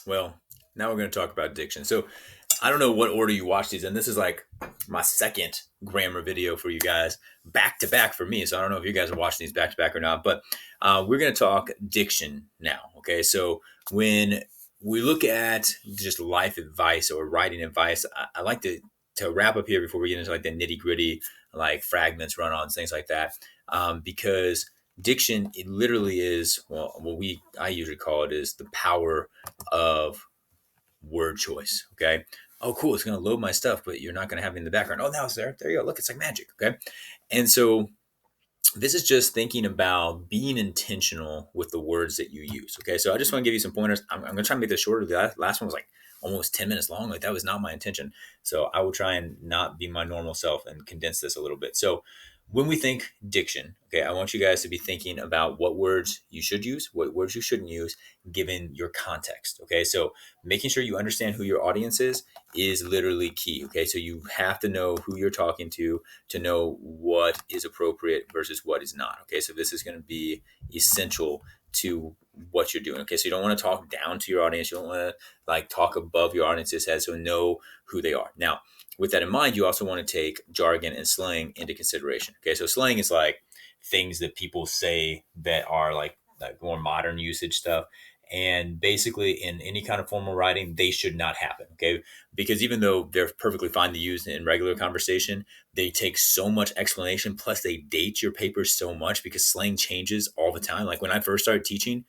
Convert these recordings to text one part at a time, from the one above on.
Well, now we're going to talk about diction. So I don't know what order you watch these in. This is like my second grammar video for you guys, back to back for me. So I don't know if you guys are watching these back to back or not, but we're going to talk diction now. Okay. So when we look at just life advice or writing advice, I like to wrap up here before we get into like the nitty gritty, like fragments, run ons, things like that. Because diction, it literally is, well, I usually call it is the power of word choice. Okay. Oh, cool. It's going to load my stuff, but you're not going to have it in the background. Oh, now it's there. There you go. Look, it's like magic. Okay. And so this is just thinking about being intentional with the words that you use. Okay. So I just want to give you some pointers. I'm going to try and make this shorter. The last one was like almost 10 minutes long. Like that was not my intention. So I will try and not be my normal self and condense this a little bit. So when we think diction, okay, I want you guys to be thinking about what words you should use, what words you shouldn't use, given your context. Okay. So making sure you understand who your audience is literally key. Okay. So you have to know who you're talking to know what is appropriate versus what is not. Okay. So this is going to be essential to what you're doing. Okay. So you don't want to talk down to your audience. You don't want to like talk above your audience's head. So know who they are. Now, with that in mind, you also want to take jargon and slang into consideration. Okay. So slang is like things that people say that are like more modern usage stuff. And basically, in any kind of formal writing, they should not happen. Okay. Because even though they're perfectly fine to use in regular conversation, they take so much explanation. Plus, they date your papers so much because slang changes all the time. Like when I first started teaching,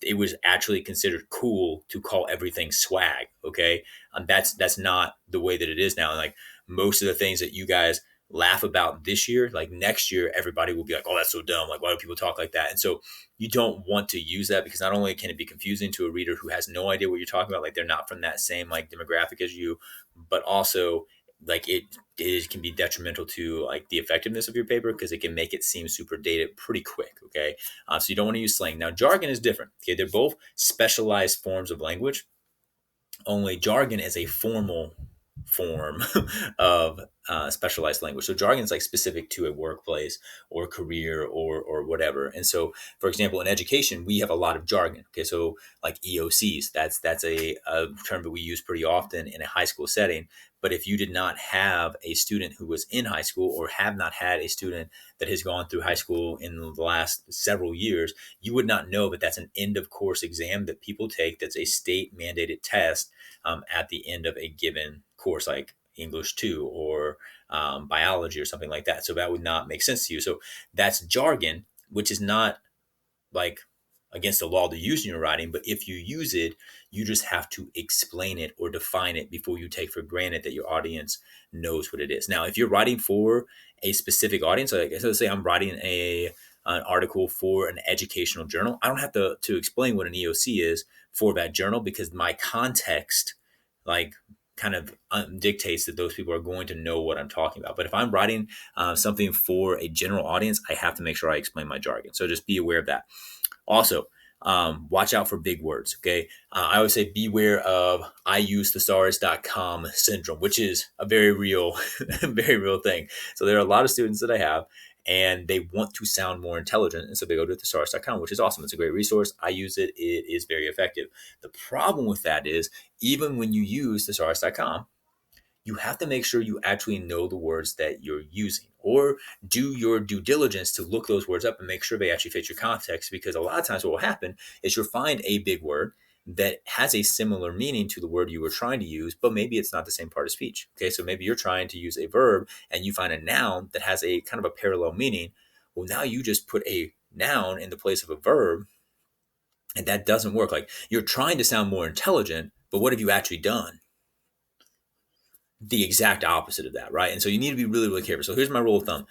it was actually considered cool to call everything swag. Okay. That's not the way that it is now. And like most of the things that you guys laugh about this year, like next year, everybody will be like, oh, that's so dumb. Like, why do people talk like that? And so you don't want to use that because not only can it be confusing to a reader who has no idea what you're talking about, like they're not from that same like demographic as you, but also like it can be detrimental to like the effectiveness of your paper because it can make it seem super dated pretty quick. Okay. So you don't want to use slang. Now, jargon is different. Okay. They're both specialized forms of language, only jargon is a formal form of specialized language. So jargon is like specific to a workplace or career or whatever. And so, for example, in education, we have a lot of jargon. Okay, so like EOCs, that's a term that we use pretty often in a high school setting. But if you did not have a student who was in high school or have not had a student that has gone through high school in the last several years, you would not know that that's an end of course exam that people take. That's a state mandated test at the end of a given course, like English 2 or biology or something like that. So that would not make sense to you. So that's jargon, which is not like against the law to use in your writing, but if you use it, you just have to explain it or define it before you take for granted that your audience knows what it is. Now, if you're writing for a specific audience, like let's say I'm writing an article for an educational journal, I don't have to explain what an EOC is for that journal because my context, like kind of dictates that those people are going to know what I'm talking about. But if I'm writing something for a general audience, I have to make sure I explain my jargon. So just be aware of that. Also, watch out for big words. Okay. I always say beware of I use thesaurus.com syndrome, which is a very real, very real thing. So there are a lot of students that I have and they want to sound more intelligent. And so they go to thesaurus.com, which is awesome. It's a great resource. I use it. It is very effective. The problem with that is even when you use thesaurus.com, you have to make sure you actually know the words that you're using or do your due diligence to look those words up and make sure they actually fit your context. Because a lot of times what will happen is you'll find a big word that has a similar meaning to the word you were trying to use, but maybe it's not the same part of speech. Okay, so maybe you're trying to use a verb and you find a noun that has a kind of a parallel meaning. Well, now you just put a noun in the place of a verb, and that doesn't work. Like you're trying to sound more intelligent, but what have you actually done? The exact opposite of that, right? And so you need to be really, really careful. So here's my rule of thumb.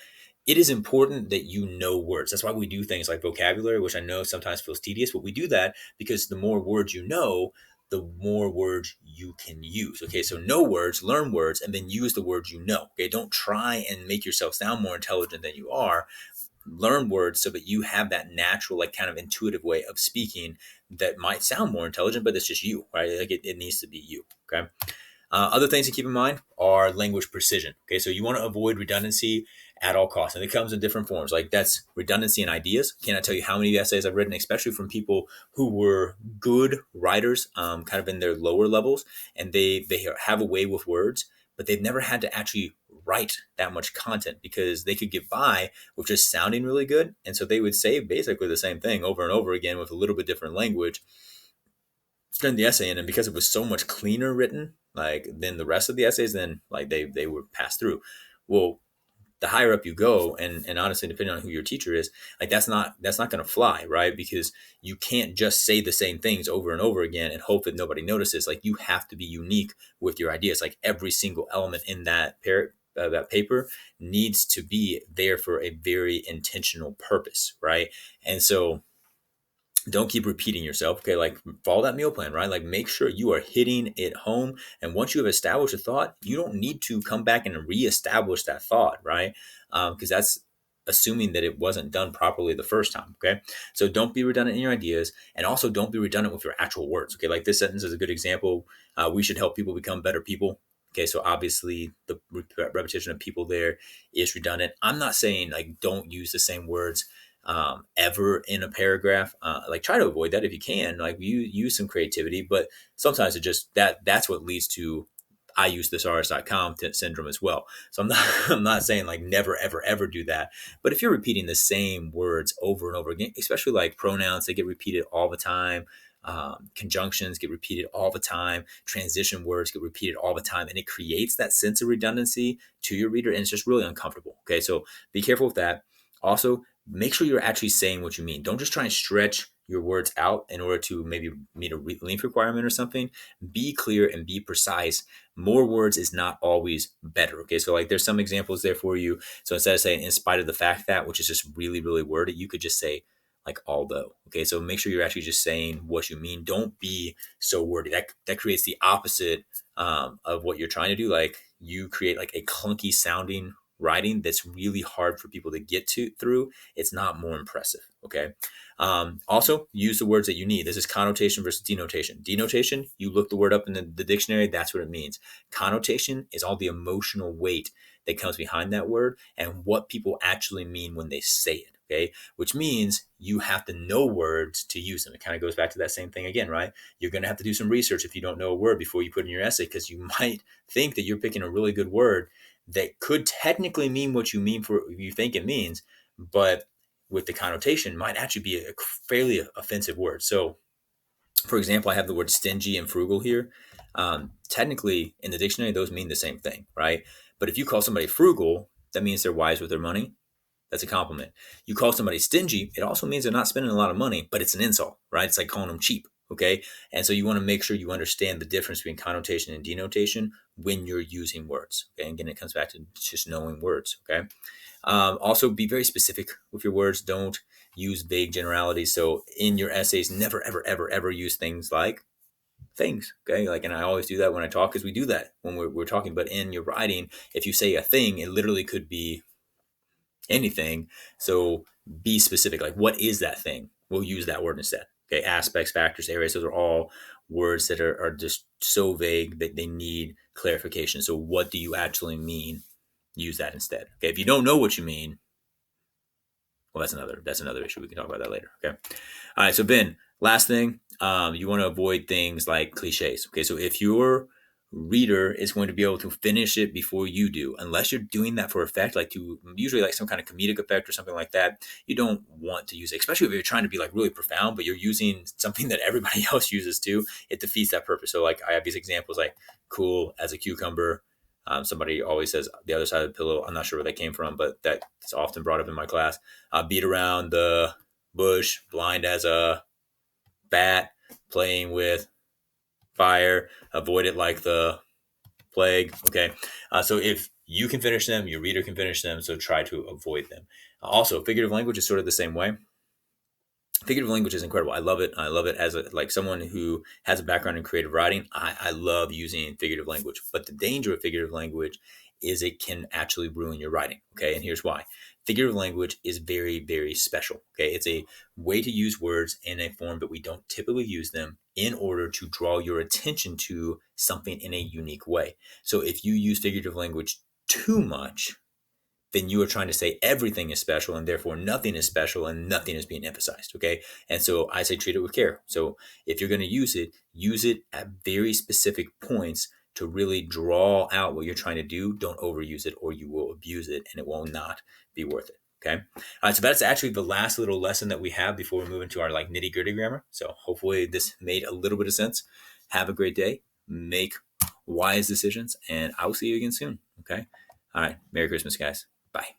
It is important that you know words. That's why we do things like vocabulary, which I know sometimes feels tedious, but we do that because the more words you know, the more words you can use. Okay, so know words, learn words, and then use the words you know. Okay, don't try and make yourself sound more intelligent than you are. Learn words so that you have that natural, like kind of intuitive way of speaking that might sound more intelligent, but it's just you, right? Like it needs to be you. Other things to keep in mind are language precision. Okay, so you want to avoid redundancy at all costs. And it comes in different forms. Like that's redundancy in ideas. Cannot tell you how many essays I've written, especially from people who were good writers, kind of in their lower levels, and they have a way with words, but they've never had to actually write that much content because they could get by with just sounding really good. And so they would say basically the same thing over and over again with a little bit different language during the essay. And because it was so much cleaner written, like than the rest of the essays, then like they would pass through. Well, the higher up you go, and honestly, depending on who your teacher is, like that's not going to fly, right? Because you can't just say the same things over and over again and hope that nobody notices. Like you have to be unique with your ideas. Like every single element in that paper needs to be there for a very intentional purpose, right? And so don't keep repeating yourself. Okay, like follow that meal plan, right? Like make sure you are hitting it home. And once you have established a thought, you don't need to come back and reestablish that thought, right? Because that's assuming that it wasn't done properly the first time. Okay, so don't be redundant in your ideas, and also don't be redundant with your actual words. Okay, like this sentence is a good example. We should help people become better people. Okay, so obviously the repetition of people there is redundant. I'm not saying like don't use the same words ever in a paragraph. Like try to avoid that if you can. Like you use some creativity, but sometimes it just that's what leads to I use thesaurus.com syndrome as well. So I'm not I'm not saying like never ever ever do that. But if you're repeating the same words over and over again, especially like pronouns, they get repeated all the time. Conjunctions get repeated all the time. Transition words get repeated all the time, and it creates that sense of redundancy to your reader, and it's just really uncomfortable. Okay, so be careful with that. Also, make sure you're actually saying what you mean. Don't just try and stretch your words out in order to maybe meet a length requirement or something. Be clear and be precise. More words is not always better. Okay, so like there's some examples there for you. So instead of saying in spite of the fact that, which is just really, really wordy, you could just say like although. Okay, so make sure you're actually just saying what you mean. Don't be so wordy. That creates the opposite of what you're trying to do. Like you create like a clunky sounding writing that's really hard for people to get to through. It's not more impressive. Okay. Also, use the words that you need. This is connotation versus denotation. Denotation, you look the word up in the dictionary, that's what it means. Connotation is all the emotional weight that comes behind that word and what people actually mean when they say it. Okay, which means you have to know words to use them. It kind of goes back to that same thing again, right? You're going to have to do some research if you don't know a word before you put in your essay, because you might think that you're picking a really good word that could technically mean what you think it means, but with the connotation might actually be a fairly offensive word. So, for example, I have the word stingy and frugal here. Technically, in the dictionary, those mean the same thing, right? But if you call somebody frugal, that means they're wise with their money. That's a compliment. You call somebody stingy, it also means they're not spending a lot of money, but it's an insult, right? It's like calling them cheap. Okay. And so you want to make sure you understand the difference between connotation and denotation when you're using words. Okay. And again, it comes back to just knowing words. Okay. Also, be very specific with your words. Don't use vague generalities. So in your essays, never, ever, ever, ever use things like things. Okay. Like, and I always do that when I talk because we do that when we're talking. But in your writing, if you say a thing, it literally could be anything. So be specific. Like, what is that thing? We'll use that word instead. Okay. Aspects, factors, areas. Those are all words that are just so vague that they need clarification. So what do you actually mean? Use that instead. Okay. If you don't know what you mean, well, that's another issue. We can talk about that later. Okay. All right. So Ben, last thing, you want to avoid things like cliches. Okay. So if your reader is going to be able to finish it before you do, unless you're doing that for effect, like to usually like some kind of comedic effect or something like that, you don't want to use it, especially if you're trying to be like really profound, but you're using something that everybody else uses too. It defeats that purpose. So like I have these examples like cool as a cucumber. Somebody always says the other side of the pillow. I'm not sure where that came from, but that's often brought up in my class. Beat around the bush, blind as a bat, playing with fire, avoid it like the plague. Okay. So if you can finish them, your reader can finish them. So try to avoid them. Also, figurative language is sort of the same way. Figurative language is incredible. I love it. I love it as like someone who has a background in creative writing. I love using figurative language, but the danger of figurative language is it can actually ruin your writing. Okay. And here's why. Figurative language is very, very special. Okay. It's a way to use words in a form, but we don't typically use them in order to draw your attention to something in a unique way. So if you use figurative language too much, then you are trying to say everything is special and therefore nothing is special and nothing is being emphasized. Okay. And so I say treat it with care. So if you're going to use it at very specific points to really draw out what you're trying to do. Don't overuse it or you will abuse it and it will not be worth it. Okay. All right. So that's actually the last little lesson that we have before we move into our like nitty gritty grammar. So hopefully this made a little bit of sense. Have a great day. Make wise decisions and I will see you again soon. Okay. All right. Merry Christmas, guys. Bye.